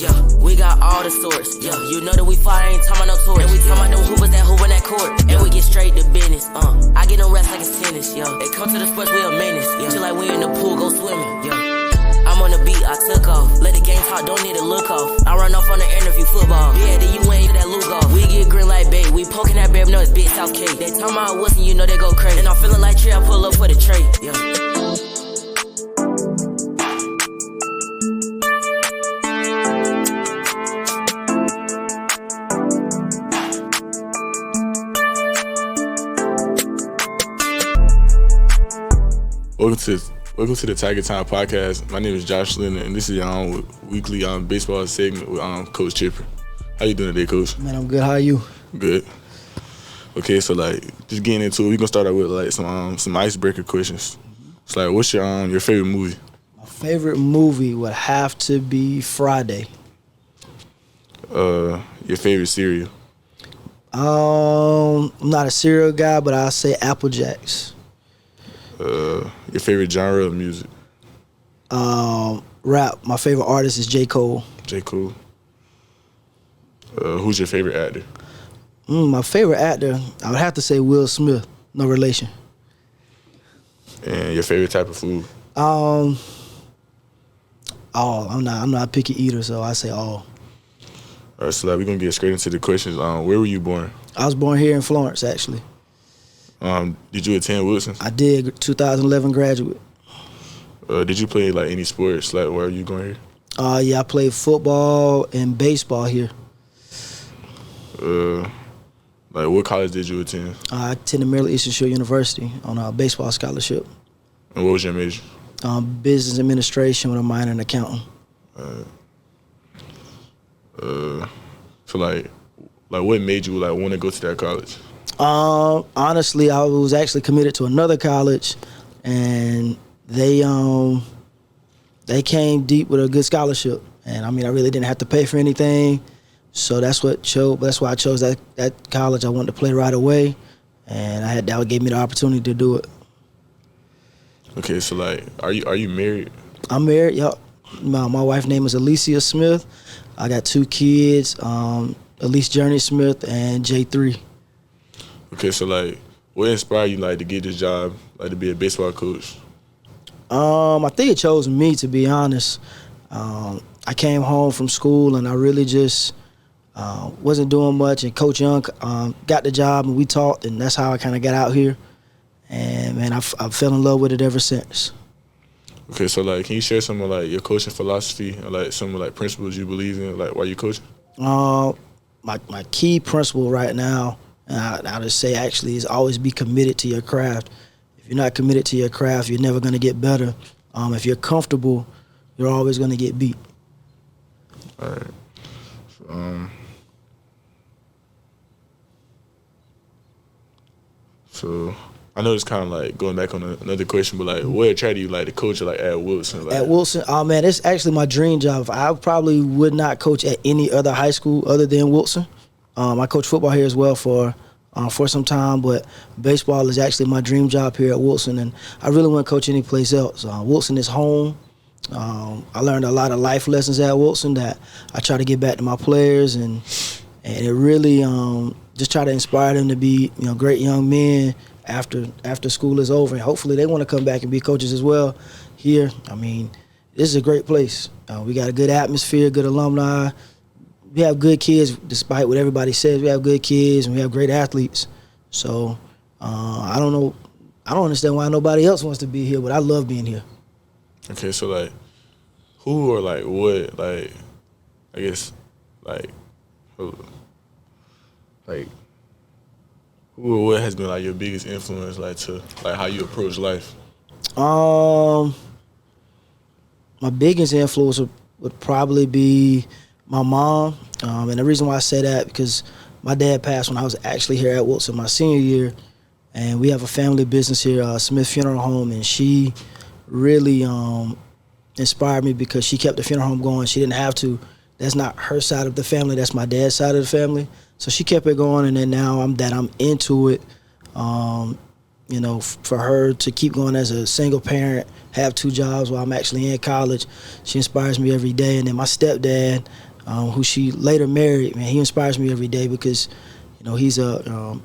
Yeah, we got all the sorts. Yeah, you know that we fire, ain't talking about no torch. And we talking about them hoopers that hoop in that court. And we get straight to business. I get them reps like it's tennis. Yeah, they come to the sports, we a menace. Yeah, feel like we in the pool, go swimming. Yeah. I'm on the beat, I took off. Let the game talk, don't need a look off. I run off on the interview football. Yeah, then you ain't that look off. We get green like bait, we poking that babe, no it's big South K. They talking about Wilson, you know they go crazy. And I'm feeling like Trey, I pull up for the trade. Yeah. Welcome to the Tiger Time podcast. My name is Josh Leonard, and this is your weekly baseball segment with Coach Chipper. How you doing today, Coach? Man, I'm good. How are you? Good. Okay, so just getting into it, we're gonna start out with some icebreaker questions. It's what's your favorite movie? My favorite movie would have to be Friday. Your favorite cereal? I'm not a cereal guy, but I'll say Apple Jacks. Your favorite genre of music? Rap. My favorite artist is J. Cole. J. Cole. Who's your favorite actor? My favorite actor, I would have to say Will Smith. No relation. And your favorite type of food? All. I'm not a picky eater, so I say all. All right, so we're gonna get straight into the questions. Where were you born? I was born here in Florence, actually. Did you attend Wilson? I did. 2011 graduate. Did you play any sports? Where are you going here? Yeah, I played football and baseball here. What college did you attend? I attended Maryland Eastern Shore University on a baseball scholarship. And what was your major? Business administration with a minor in accounting. So what made you want to go to that college? Honestly, I was actually committed to another college, and they came deep with a good scholarship. And I really didn't have to pay for anything, so that's why I chose that college. I wanted to play right away, and that gave me the opportunity to do it. Okay, so are you married? I'm married. Yup. My wife's name is Alicia Smith. I got 2 kids, Elise Journey Smith and J3. Okay, so what inspired you to get this job, to be a baseball coach? I think it chose me, to be honest. I came home from school and I really just wasn't doing much, and Coach Young got the job and we talked, and that's how I kind of got out here. And man, I fell in love with it ever since. Okay, so can you share some of your coaching philosophy, or some of principles you believe in, while you're coaching? My key principle right now, and I'll just say actually, is always be committed to your craft. If you're not committed to your craft, you're never going to get better. If you're comfortable, you're always going to get beat. All right. So I know it's kind of going back on another question, but what attracted you to coach at Wilson? At Wilson, man, it's actually my dream job. I probably would not coach at any other high school other than Wilson. I coach football here as well for some time, but baseball is actually my dream job here at Wilson, and I really wouldn't coach any place else. Wilson is home. I learned a lot of life lessons at Wilson that I try to get back to my players, and it really just try to inspire them to be great young men after school is over, and hopefully they want to come back and be coaches as well here. This is a great place. We got a good atmosphere, good alumni. We have good kids, despite what everybody says. We have good kids and we have great athletes. So I don't understand why nobody else wants to be here, but I love being here. Okay, so who or what I guess who or what has been your biggest influence to how you approach life? My biggest influence would probably be my mom, and the reason why I say that, because my dad passed when I was actually here at Wilson my senior year, and we have a family business here, Smith Funeral Home, and she really inspired me because she kept the funeral home going. She didn't have to. That's not her side of the family. That's my dad's side of the family. So she kept it going, and then now I'm into it. For her to keep going as a single parent, have 2 jobs while I'm actually in college, she inspires me every day. And then my stepdad, who she later married. Man, he inspires me every day because, he's an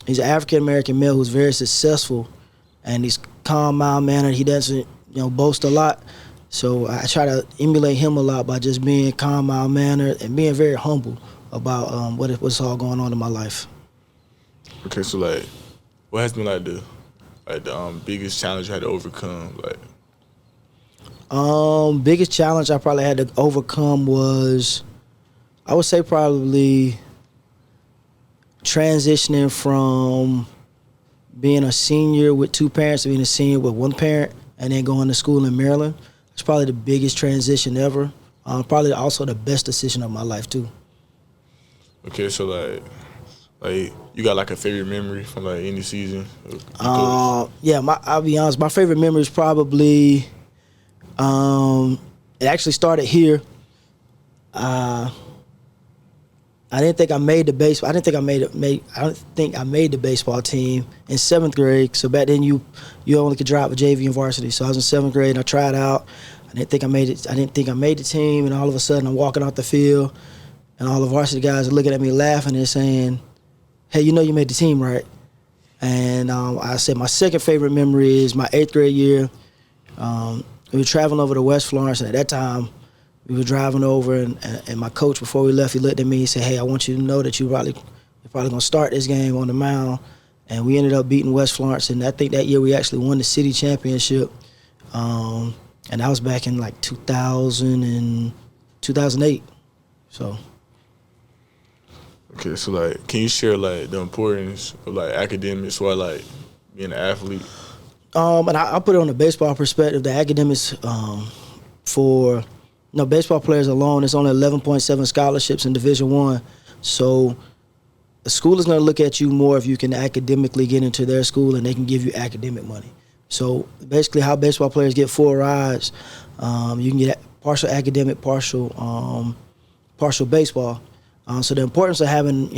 African American male who's very successful, and he's calm, mild mannered. He doesn't, boast a lot. So I try to emulate him a lot by just being calm, mild mannered, and being very humble about what's all going on in my life. Okay, so like, what has been like the biggest challenge you had to overcome? Biggest challenge I probably had to overcome was, I would say, probably transitioning from being a senior with two parents to being a senior with one parent, and then going to school in Maryland. It's probably the biggest transition ever. Probably also the best decision of my life too. Okay, so like you got like a favorite memory from like any season? Yeah, I'll be honest. My favorite memory is probably. It actually started here. I didn't think I made the baseball. I don't think I made the baseball team in 7th grade. So back then you only could drop a JV and varsity. So I was in 7th grade and I tried out. I didn't think I made it. I didn't think I made the team. And all of a sudden I'm walking out the field, and all the varsity guys are looking at me laughing and saying, "Hey, you made the team, right?" And I said my second favorite memory is my 8th grade year. We were traveling over to West Florence, and at that time, we were driving over, and my coach, before we left, he looked at me and said, "Hey, I want you to know that you're probably going to start this game on the mound." And we ended up beating West Florence, and I think that year we actually won the city championship. And that was back in like 2000 and 2008. So. Okay, so like, can you share like the importance of like academics or like being an athlete? And I put it on the baseball perspective. The academics for baseball players alone, it's only 11.7 scholarships in Division I. So the school is going to look at you more if you can academically get into their school, and they can give you academic money. So basically, how baseball players get full rides, you can get partial academic, partial baseball. So the importance of having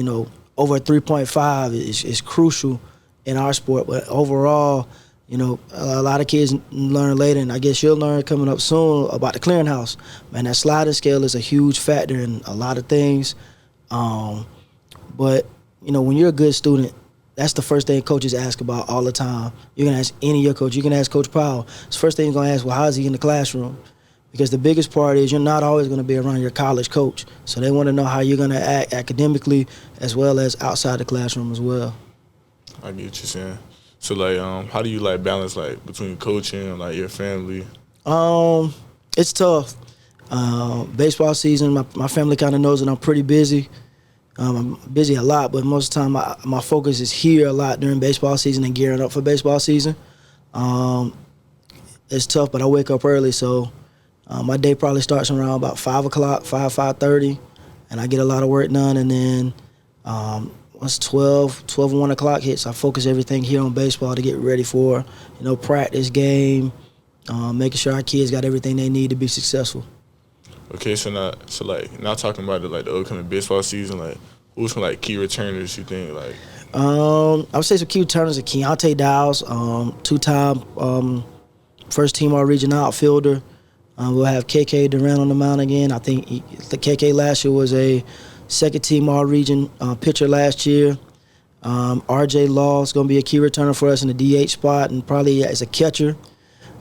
over a 3.5 is crucial in our sport. But overall, a lot of kids learn later, and I guess you'll learn coming up soon about the clearinghouse. Man, that sliding scale is a huge factor in a lot of things. But, when you're a good student, that's the first thing coaches ask about all the time. You're going to ask any of your coaches. You can ask Coach Powell. It's the first thing you're going to ask, well, how is he in the classroom? Because the biggest part is you're not always going to be around your college coach. So they want to know how you're going to act academically as well as outside the classroom as well. I get what you're saying. So like, how do you like balance like between coaching and like your family? It's tough. Baseball season, my family kind of knows that I'm pretty busy. I'm busy a lot, but most of the time my focus is here a lot during baseball season and gearing up for baseball season. It's tough, but I wake up early, so my day probably starts around about 5 o'clock, 5:30, and I get a lot of work done, and then once 12 and 1 o'clock hits, I focus everything here on baseball to get ready for, practice, game, making sure our kids got everything they need to be successful. Okay, so now talking about the upcoming baseball season, like who's some like key returners you think like? I would say some key returners are Keontae Dowles, two-time first team All-Region outfielder. We'll have KK Durant on the mound again. I think the KK last year was a second-team All-Region pitcher last year. RJ Law is going to be a key returner for us in the DH spot and probably as a catcher.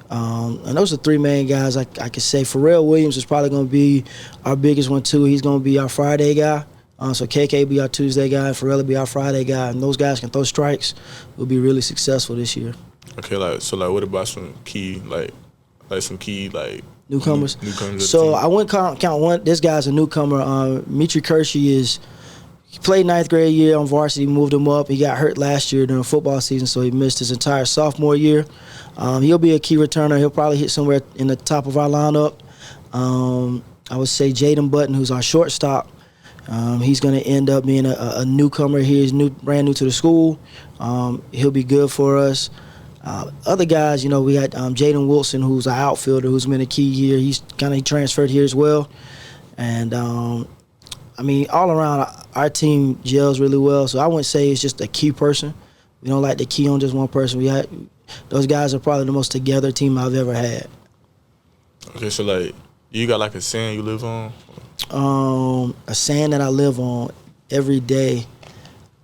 And those are three main guys I could say. Pharrell Williams is probably going to be our biggest one, too. He's going to be our Friday guy. So KK will be our Tuesday guy, Pharrell will be our Friday guy. And those guys can throw strikes. We'll be really successful this year. Okay, what about some key, newcomers? Newcomers. So I wouldn't count one. This guy's a newcomer. Mitri Kershey he played 9th grade year on varsity, moved him up. He got hurt last year during football season, so he missed his entire sophomore year. He'll be a key returner. He'll probably hit somewhere in the top of our lineup. I would say Jaden Button, who's our shortstop. He's going to end up being a newcomer here. He's brand new to the school. He'll be good for us. Other guys, we got Jaden Wilson, who's an outfielder, who's been a key here. He transferred here as well. And, all around, our team gels really well. So I wouldn't say it's just a key person. We don't like to key on just one person. Those guys are probably the most together team I've ever had. Okay, so, do You got like a saying you live on? A saying that I live on every day.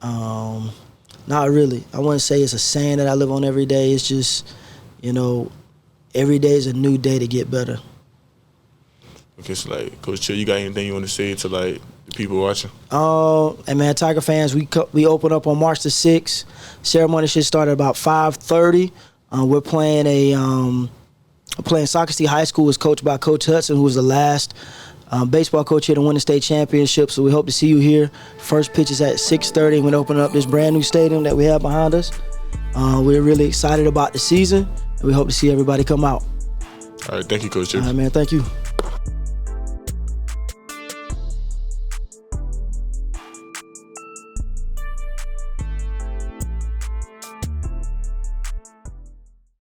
Not really. I wouldn't say it's a saying that I live on every day. It's just, every day is a new day to get better. Okay, so like, Coach Chill, you got anything you want to say to like the people watching? And man, Tiger fans, we open up on March the 6th. Ceremony should start at about 5:30. We're playing playing Soccer High School. Is coached by Coach Hudson, who was the last baseball coach here to win the state championship. So we hope to see you here. First pitch is at 6:30. We're opening up this brand new stadium that we have behind us. We're really excited about the season, and we hope to see everybody come out. All right, thank you, Coach Chill. All right, man, thank you.